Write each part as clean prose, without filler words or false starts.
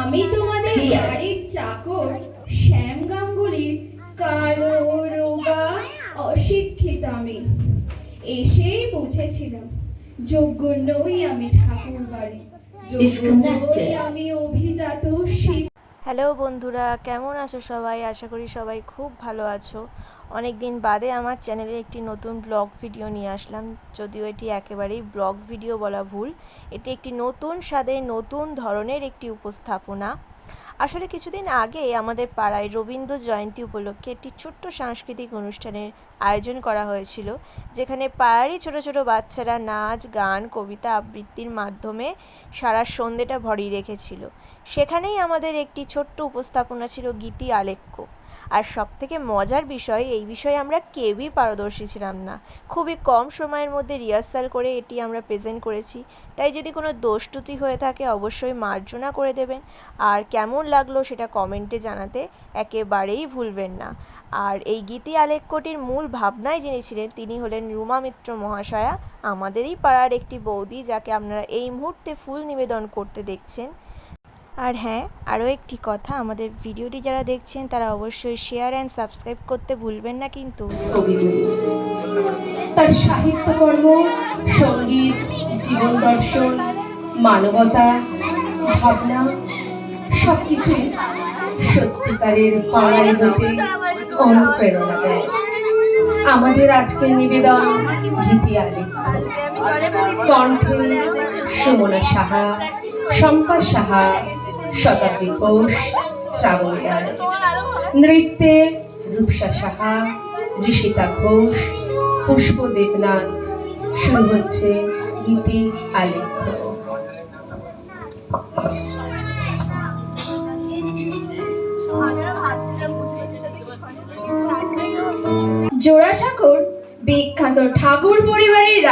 আমি তোমাদের বাড়ির চাকর শ্যাম গাঙ্গুলির কালো রোগা অশিক্ষিত আমি। এসেই বুঝেছিলাম যোগ্য নই আমি ঠাকুর বাড়ি, যোগ্য নই আমি অভিজাত। হ্যালো বন্ধুরা, কেমন আছো সবাই? আশা করি সবাই খুব ভালো আছো। অনেক দিন বাদে আমার চ্যানেলে একটি নতুন ব্লগ ভিডিও নিয়ে আসলাম। যদিও এটি একেবারেই ব্লগ ভিডিও বলা ভুল, এটি একটি নতুন স্বাদে নতুন ধরনের একটি উপস্থাপনা। আসলে কিছুদিন আগে আমাদের পাড়ায় রবীন্দ্র জয়ন্তী উপলক্ষে একটি ছোট্ট সাংস্কৃতিক অনুষ্ঠানের আয়োজন করা হয়েছিল, যেখানে পাড়ারই ছোট ছোট বাচ্চারা নাচ গান কবিতা আবৃত্তির মাধ্যমে সারা সন্ধ্যেটা ভরিয়ে রেখেছিল। সেখানেই আমাদের একটি ছোট্ট উপস্থাপনা ছিল গীতি আলেখ্য। আর সবথেকে মজার বিষয়, এই বিষয়ে আমরা কেউই পারদর্শী ছিলাম না। খুবই কম সময়ের মধ্যে রিহার্সাল করে এটি আমরা প্রেজেন্ট করেছি। তাই যদি কোনো দোষ ত্রুটি হয়ে থাকে অবশ্যই মার্জনা করে দেবেন। আর কেমন লাগলো সেটা কমেন্টে জানাতে একেবারেই ভুলবেন না। আর এই গীতি আলেখ্যটির মূল ভাবনায় যিনি ছিলেন তিনি হলেন রুমা মিত্র মহাশয়া, আমাদেরই পাড়ার একটি বৌদি, যাকে আপনারা এই মুহূর্তে ফুল নিবেদন করতে দেখছেন। আর হ্যাঁ, আরও একটি কথা, আমাদের ভিডিওটি যারা দেখছেন তারা অবশ্যই শেয়ার অ্যান্ড সাবস্ক্রাইব করতে ভুলবেন না কিন্তু। তার সাহিত্যকর্ম, সঙ্গীত, জীবন দর্শন, মানবতা, ভাবনা সবকিছুই সত্যিকারের পাড়ায় হতে অনুপ্রেরণা দেয়। আমাদের আজকের নিবেদন গীতি আলেখ্য। কণ্ঠে সুমনা সাহা, শম্পা সাহা, শতাব্দী ঘোষ, শ্রাবণী রায়। নৃত্যে রূপসা সাহা, ঋষিতা ঘোষ, পুষ্প দেবনাথ। শুরু হচ্ছে গীতি আলেখ্য। জোড়াসাঁকোর বিখ্যাত ঠাকুর পরিবারের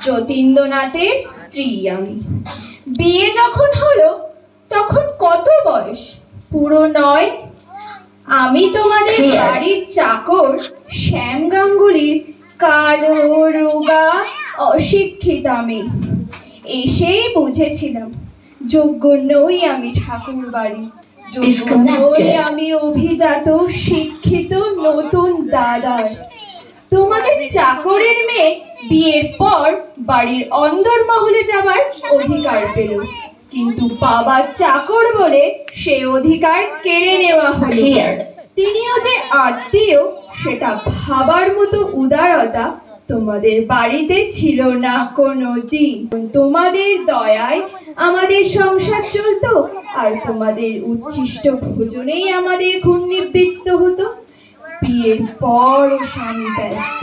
যতীন্দ্রনাথের স্ত্রী আমি। বিয়ে যখন হলো তখন কত বয়স? পুরো 9। আমি তোমাদের বাড়ির চাকর শ্যাম গাঙ্গুলির কালো রোগা অশিক্ষিত আমি। এসেই বুঝেছিলাম যোগ্য নই আমি ঠাকুর বাড়ি, যোগ্য নই আমি অভিজাত শিক্ষিত নতুন দাদার। তোমাদের চাকরের মেয়ে বিয়ের পর বাড়ির অন্দরমহলে যাবার অধিকার পেল, কিন্তু বাবা চাকর বলে সে অধিকার কেড়ে নেওয়া হলো। তিনিও যে আত্মীয় সেটা ভাবার মতো উদারতা তোমাদের বাড়িতে ছিল না কোনো দিন। তোমাদের দয়ায় আমাদের সংসার চলতো, আর তোমাদের উচ্ছিষ্ট ভোজনেই আমাদের ঘূর্ণিবৃত্ত হতো। বিয়ের পর স্বামী ব্যস্ত,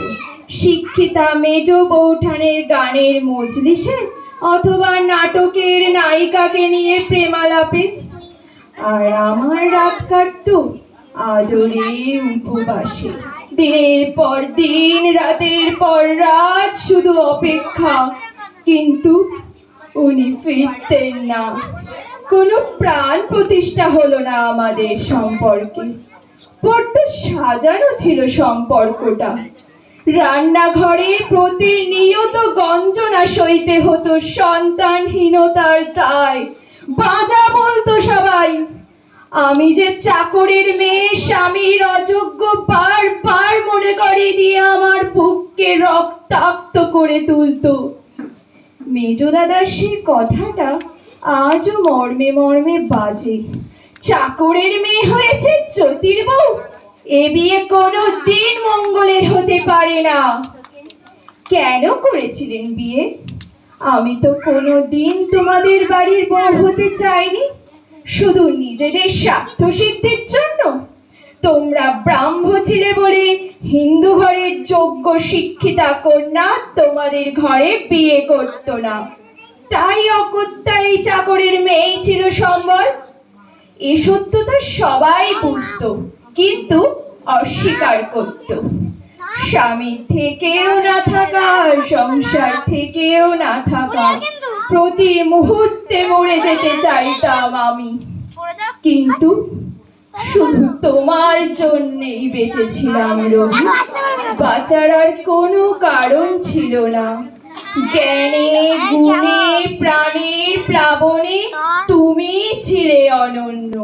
শিক্ষিতা মেজ বৌঠানের গানের মজলিসে অথবা নাটকের নায়িকাকে নিয়ে প্রেমালাপে, আর আমার রাত কাটতো আদরে উপবাসে। দিনের পর দিন, রাতের পর রাত শুধু অপেক্ষা, কিন্তু উনি ফিরতেন না। কোনো প্রাণ প্রতিষ্ঠা হলো না আমাদের সম্পর্কে। বড্ড সাজানো ছিল সম্পর্কটা। রান্নাঘরে প্রতিনিয়ত গঞ্জনা সইতে হতো সন্তানহীনতার দায়। বাজা বলতো সবাই। আমি যে চাকরের মেয়ে, স্বামীর অযোগ্য বারবার মনে করিয়ে দিয়ে আমার বুককে রক্তাক্ত করে তুলতো। মেজ দাদার সেই কথাটা আজও মর্মে মর্মে বাজে। চাকরের মেয়ে হয়েছে জ্যোতির বউ, এ বিয়ে কোনো দিন মঙ্গলের হতে পারে না। কেন করেছিলেন বিয়ে? আমি তো কোনো দিন তোমাদের বাড়ির বউ হতে চাইনি, শুধু নিজেদের স্বার্থ সিদ্ধির জন্য। তোমরা ব্রাহ্ম ছিলে বলে হিন্দু ঘরের যোগ্য শিক্ষিতা কন্যা তোমাদের ঘরে বিয়ে করত না, তাই অগত্যা এই চাকরের মেয়েই ছিল সম্বল। এ সত্যতা সবাই বুঝতো, কিন্তু অস্বীকার করত। স্বামী থেকেও না থাকা, সংসার থেকেও না থাকা, প্রতি মুহূর্তে মরে যেতে চাইতাম আমি। কিন্তু শুধু তোমার জন্যেই বেঁচেছিলাম রবি, বাঁচার আর কোনো কারণ ছিল না। জ্ঞানে গুণে প্রাণের প্লাবনে তুমি অনন্য।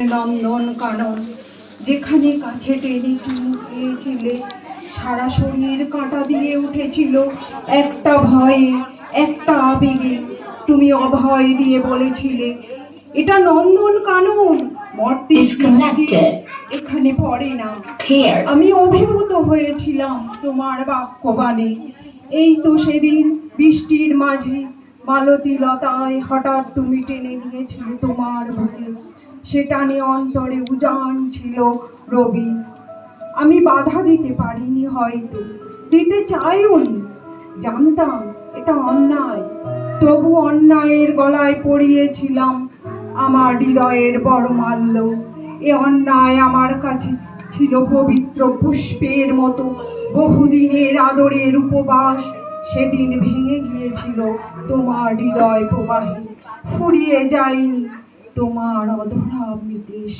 নন্দনকানন যেখানে কাছে টেনে চুমু খেয়েছিলে, সারা শরীর কাঁটা দিয়ে উঠেছিল একটা ভয়ে, একটা আবেগে। তুমি অভয় দিয়ে বলেছিলে, এটা নন্দনকানন, এখানে পড়ে না। আমি অভিভূত হয়েছিলাম তোমার বাক্যবাণে। এই তো সেদিন বৃষ্টির মাঝে মালতী লতায় হঠাৎ তুমি টেনে নিয়েছিলে তোমার বুকে। সেটা নিয়ে অন্তরে উজান ছিল রবি। আমি বাধা দিতে পারিনি, হয়তো দিতে চাইওনি। জানতাম এটা অন্যায়, তবু অন্যায়ের গলায় পরিয়েছিলাম আমার হৃদয়ের বড় মাল্য। এ অন্যায় আমার কাছে ছিল পবিত্র পুষ্পের মতো। বহুদিনের আদরের উপবাস সেদিন ভেঙে গিয়েছিল তোমার হৃদয় প্রবাহে। ফুরিয়ে যায়নি তোমার অধরা বিদেশ।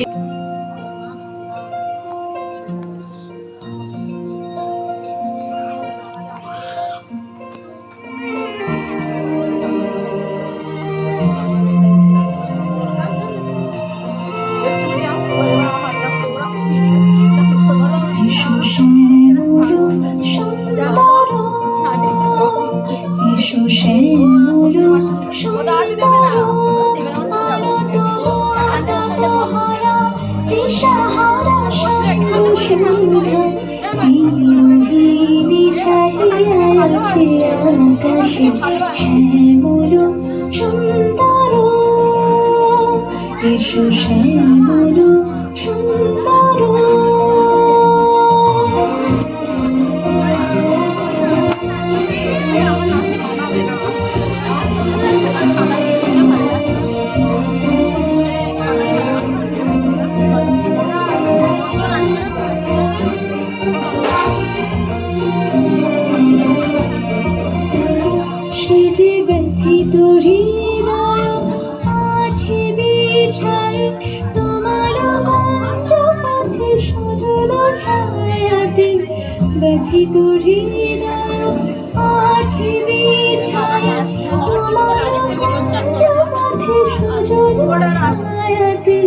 ব্যথিত হৃদয় আছে বিছায়া তোমার পথে সুজন ছায়াতে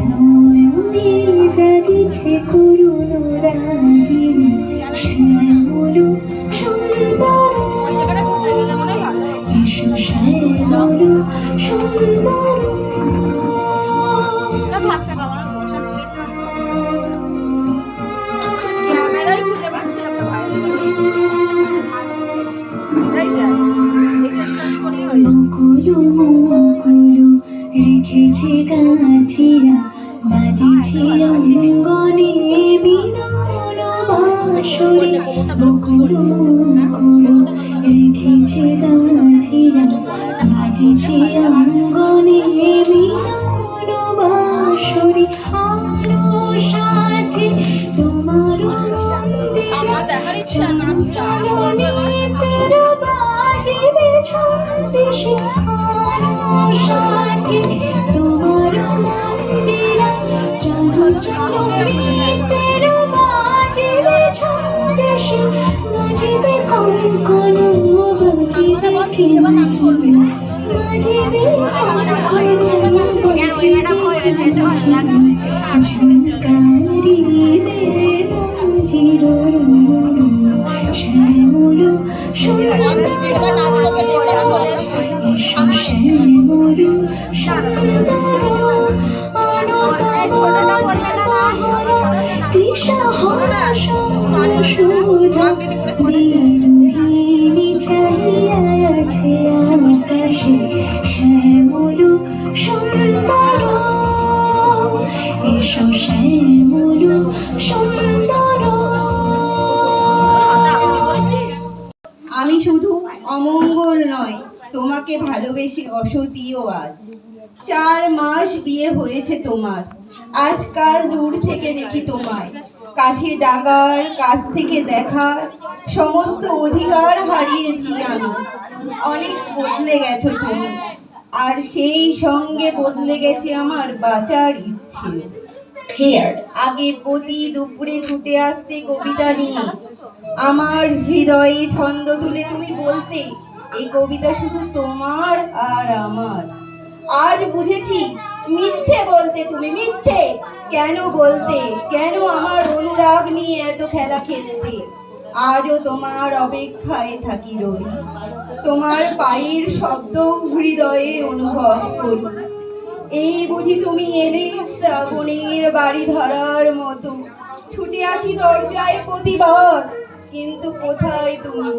নয়নে জাগিছে করুণ রাগিনী শ্যামল সুন্দর এসো শ্যামল সুন্দর মুকুলো রেখেছে গাঁথিয়া বাজিছে অঙ্গনে বিরান বাঁশরি মুকুলো রেখেছে গাঁথিয়া বাজিছে অঙ্গনে বিরান বাঁশরি আলো সাথে তোমার মন্দিরে বাজিবে ছন্দিশে আলো সাথে তোমার মন্দিরে চলো চলো প্রেমের বাজিবে ছন্দিশে বাজিবে কঙ্কন বাজিবে কিঙ্কিণী বাজিবে কঙ্কন শ্যামল সুন্দর শ্যামল সুন্দর কৃষ্ণ সুধা বিরোহিণী চাহিয়া আছে আকাশে শ্যামল সুন্দর এসো শ্যামল সুন্দর। আমি শুধু অমঙ্গল নয়, তোমাকে ভালোবেসে অসতীও আজ। 4 মাস বিয়ে হয়েছে তোমার, আজকাল দূর থেকে দেখি তোমায়। কাছে ডাকার, কাছ থেকে দেখার সমস্ত অধিকার হারিয়েছি আমি। অনেক বদলে গেছো তুমি, আর সেই সঙ্গে বদলে গেছে আমার বাঁচার ইচ্ছে। আগে প্রতি দুপুরে ছুটে আসতে কবিতা নিয়ে, আমার হৃদয়ে ছন্দ তুলে তুমি বলতে এই কবিতা শুধু তোমার আর আমার। আজ বুঝেছি মিথ্যে বলতে তুমি, মিথ্যে কেন বলতে, কেন আমার অনুরাগ নিয়ে এত খেলা খেলতে। আজও তোমার অপেক্ষায় থাকি রবি, তোমার পায়ের শব্দ হৃদয়ে অনুভব করি। এই বুঝি তুমি এলে শ্রাবণের বাড়ি ধরার মতো, ছুটে আসি দরজায় প্রতিবার। কিন্তু কোথায় তুমি,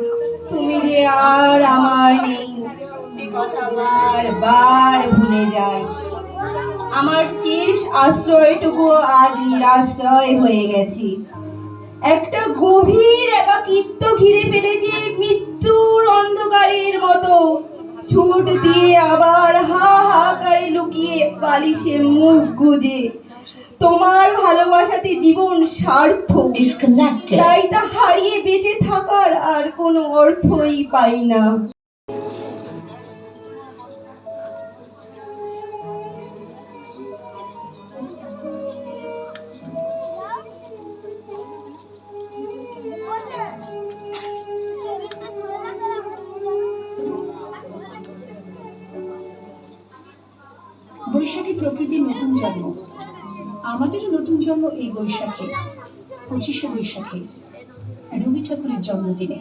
তুমি যে আর আমার নেই, সে কথা বারবার ভুলে যাই। আমার শেষ আশ্রয়টুকু আজ নিরাশ্রয় হয়ে গেছে। একটা গভীর একাকিত্ব ঘিরে ফেলেছে মৃত্যুর অন্ধকারের মতো। ছুট দিয়ে আবার হাহাকারে লুকিয়ে বালিশে মুখ গুজে। তোমার ভালোবাসাতে জীবন সার্থক, তাই তা হারিয়ে বেঁচে থাকার আর কোনো অর্থই পাই না। বৈশাখী প্রকৃতির নতুন জন্ম, আমাদেরও নতুন জন্ম এই বৈশাখে, 25শে বৈশাখে, রবি ঠাকুরের জন্মদিনে।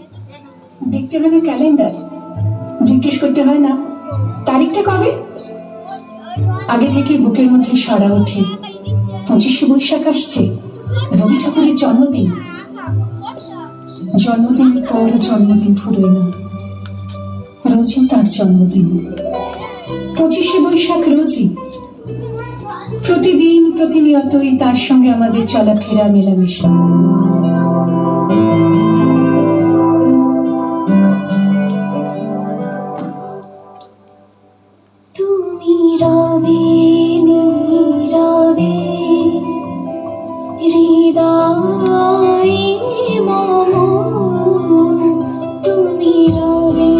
দেখতে হয় না ক্যালেন্ডার, জিজ্ঞেস করতে হয় না তারিখটা কবে। আগে থেকে বুকের মধ্যে সাড়া ওঠে, 25শে বৈশাখ আসছে, রবি ঠাকুরের জন্মদিন। জন্মদিন পর জন্মদিন ফুরোয় না, রোজই তার জন্মদিন। 25শে বৈশাখ রোজই, প্রতিদিন প্রতিনিয়তই তার সঙ্গে আমাদের চলাফেরা মেলামেশা। তুমি রবে নীরবে হৃদয়ে মম, তুমি রবে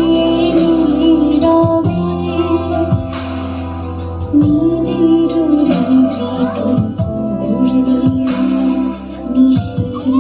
নীরবে নিবিড় পূর্ণিমা নিশীথে।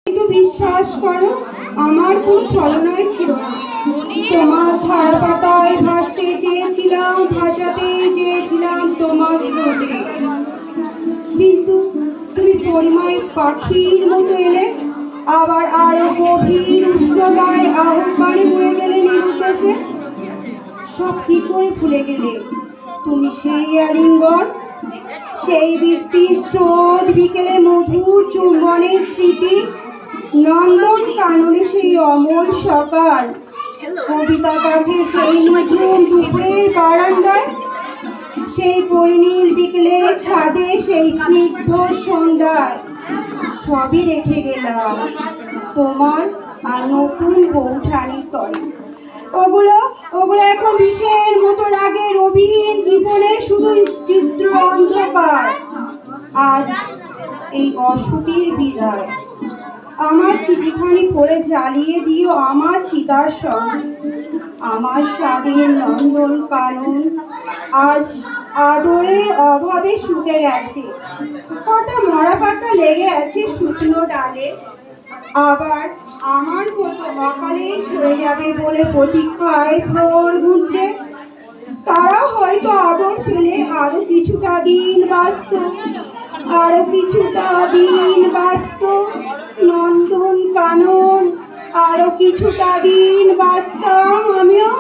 কিন্তু বিশ্বাস করো, আমার কোনো ছলনাই ছিল না। তোমার ধারা পাতায় ভাসতে চেয়েছিলাম, ভাসাতে চেয়েছিলাম তোমার স্রোতে। কিন্তু তুমি পরিময় পাখির মতো এলে, আবার আরো গভীর উষ্ণতায় আহ্বানে বয়ে গেলে নিরুদ্দেশে। সব কি করে ভুলে গেলে তুমি সেই আলিঙ্গন, সেই বৃষ্টির স্রোত, বিকেলে মধুর চুম্বনের স্মৃতি, নন্দন কাননে সেই অমল সকাল, কবিতা পাঠে সেই নতুন দুপুরের বারান্দায়, সেই পরিনীল বিকেলে ছাদে সেই স্নিগ্ধ সন্ধ্যায়। সবই রেখে গেলাম তোমার আর নতুন বৌঠানির তলে। ওগুলো ওগুলো এখন বিষের মতো লাগে রবিহীন জীবনে, শুধু চিত্র অন্ধকার। আজ এই অসুখীর বিদায়, আমার চিঠিখানি পড়ে জ্বালিয়ে দিও আমার চিতার সঙ্গে। আমার স্বাধীন নন্দন কানন আজ আদরের অভাবে শুকে গেছে। কটা মরা পাতা লেগে আছে শুকনো ডালে, আবার আমার মতো অকালে ঝরে যাবে বলে প্রতীক্ষায় ভোর ঘুরছে। তারা হয়তো আদর পেলে আরো কিছুটা দিন বাঁচত, আরো কিছুটা দিন বাঁচত নন্দন কানন, আরো কিছুটা দিন বাঁচতাম আমিও।